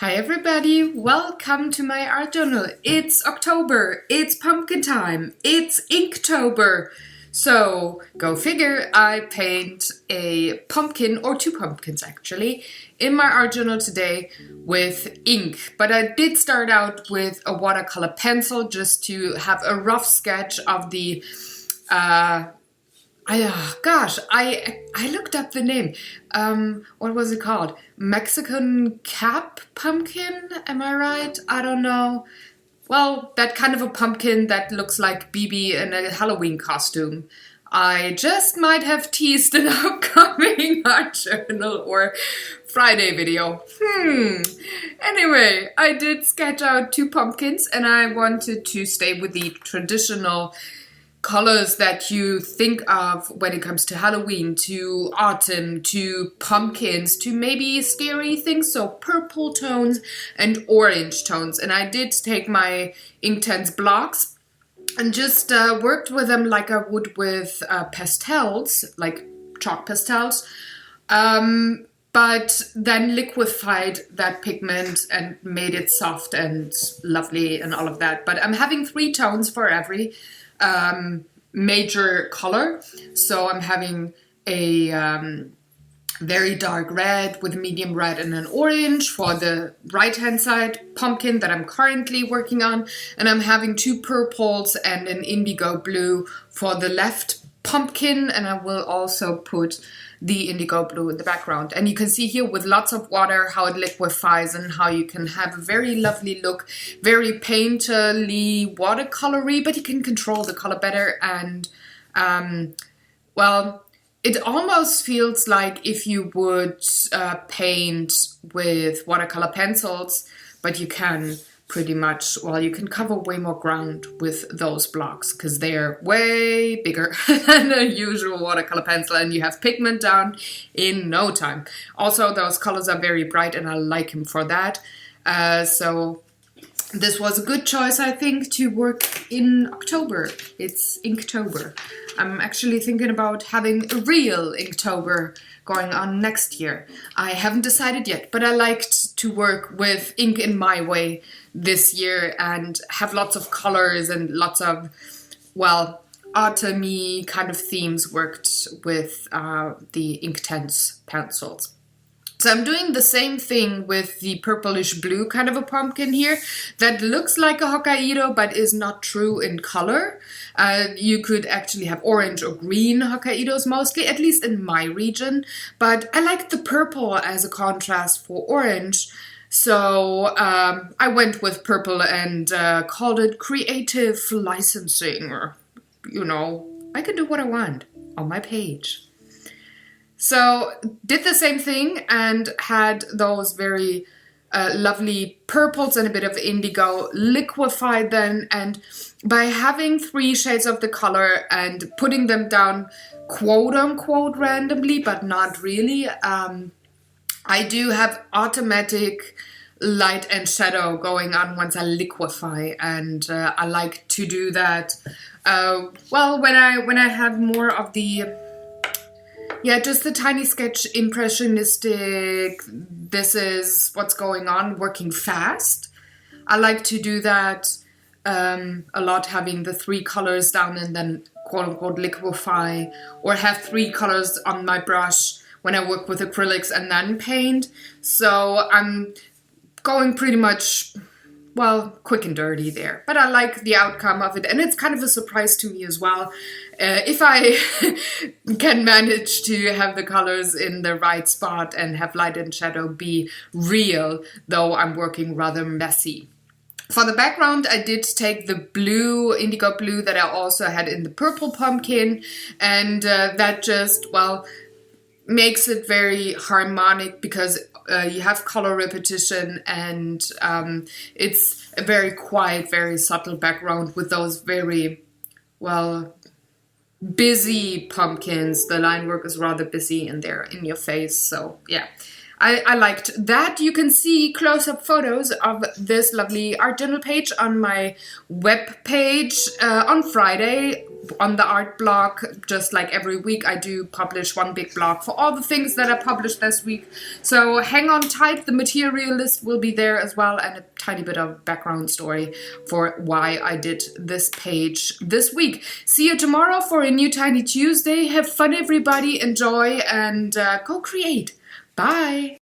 Hi everybody, welcome to my art journal. It's October, it's pumpkin time, it's Inktober. So go figure, I paint a pumpkin or two pumpkins actually in my art journal today with ink. But I did start out with a watercolor pencil just to have a rough sketch of the I looked up the name. What was it called? Mexican cap pumpkin? Am I right? I don't know. Well, that kind of a pumpkin that looks like BB in a Halloween costume. I just might have teased an upcoming art journal or Friday video. Anyway, I did sketch out two pumpkins and I wanted to stay with the traditional colors that you think of when it comes to Halloween, to autumn, to pumpkins, to maybe scary things, so purple tones and orange tones. And I did take my Inktense blocks and just worked with them like I would with pastels, like chalk pastels, but then liquefied that pigment and made it soft and lovely and all of that. But I'm having 3 tones for every major color. So I'm having a very dark red with a medium red and an orange for the right hand side pumpkin that I'm currently working on, and I'm having 2 purples and an indigo blue for the left pumpkin, and I will also put the indigo blue in the background. And you can see here with lots of water how it liquefies and how you can have a very lovely look, very painterly, watercolory, but you can control the color better. And well, it almost feels like if you would paint with watercolor pencils, but you can pretty much, well, you can cover way more ground with those blocks because they're way bigger than a usual watercolor pencil and you have pigment down in no time. Also, those colors are very bright and I like them for that. So this was a good choice, I think, to work in October. It's Inktober. I'm actually thinking about having a real Inktober going on next year. I haven't decided yet, but I liked to work with ink in my way this year and have lots of colors and lots of, well, autumny kind of themes worked with the Inktense pencils. So I'm doing the same thing with the purplish blue kind of a pumpkin here that looks like a Hokkaido but is not true in color. You could actually have orange or green Hokkaidos mostly, at least in my region. But I like the purple as a contrast for orange. So I went with purple and called it creative licensing. Or, you know, I can do what I want on my page. So did the same thing and had those very lovely purples and a bit of indigo, liquefied them, and by having 3 shades of the color and putting them down quote unquote randomly, but not really, I do have automatic light and shadow going on once I liquefy, and I like to do that well when I have more of the just the tiny sketch impressionistic, this is what's going on, working fast. I like to do that a lot, having the 3 colors down and then quote unquote liquefy, or have 3 colors on my brush when I work with acrylics and then paint. So I'm going pretty much, well, quick and dirty there. But I like the outcome of it, and it's kind of a surprise to me as well. If I can manage to have the colors in the right spot and have light and shadow be real, though I'm working rather messy. For the background, I did take the blue, indigo blue that I also had in the purple pumpkin, and that just, well, makes it very harmonic because you have color repetition and it's a very quiet, very subtle background with those very, well, busy pumpkins. The line work is rather busy and they're in your face, so yeah. I liked that. You can see close-up photos of this lovely art journal page on my web page on Friday on the art blog, just like every week, I do publish one big blog for all the things that I published this week. So hang on tight, the material list will be there as well, and a tiny bit of background story for why I did this page this week. See you tomorrow for a new Tiny Tuesday. Have fun, everybody. Enjoy and go create. Bye.